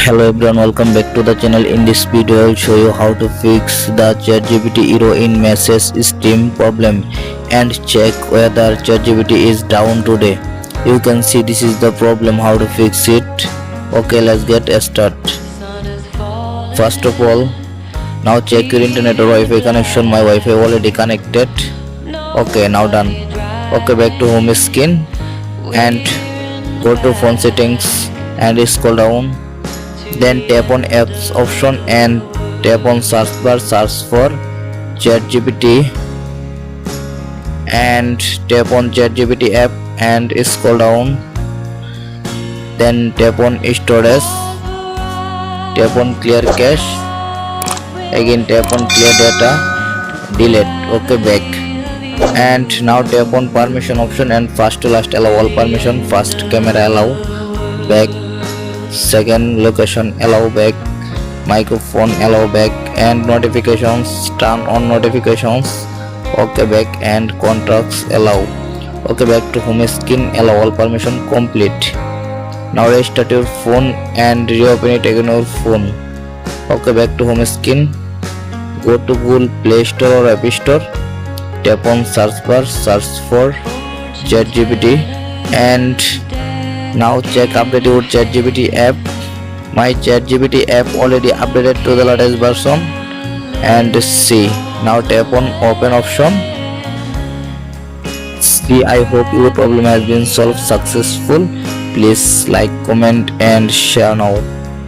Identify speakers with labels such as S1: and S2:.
S1: Hello everyone, welcome back to the channel. In this video I will show you how to fix the ChatGPT error in message stream problem and check whether ChatGPT is down today. You can see this is the problem, how to fix it. Okay, let's get started. First of all, now check your internet or Wi-Fi connection. My Wi-Fi already connected. Okay, now done. Okay, back to home screen and go to phone settings and scroll down. Then tap on apps option and tap on search bar, search for ChatGPT and tap on ChatGPT app and scroll down. Then tap on storage, tap on clear cache, again tap on clear data, delete. Okay, back. And now tap on permission option and first to last allow all permission. First camera allow, back. Second location allow, back. Microphone allow, back. And notifications, turn on notifications. Okay, back. And contacts allow. Okay, back to home screen, allow all permission, complete. Now restart your phone and reopen it again your phone. Okay, back to home screen, go to Google Play Store or App Store, tap on search bar, search for ChatGPT and now check update your ChatGPT app. My ChatGPT app already updated to the latest version and see. Now tap on open option. See, I hope your problem has been solved successful. Please like, comment and share now.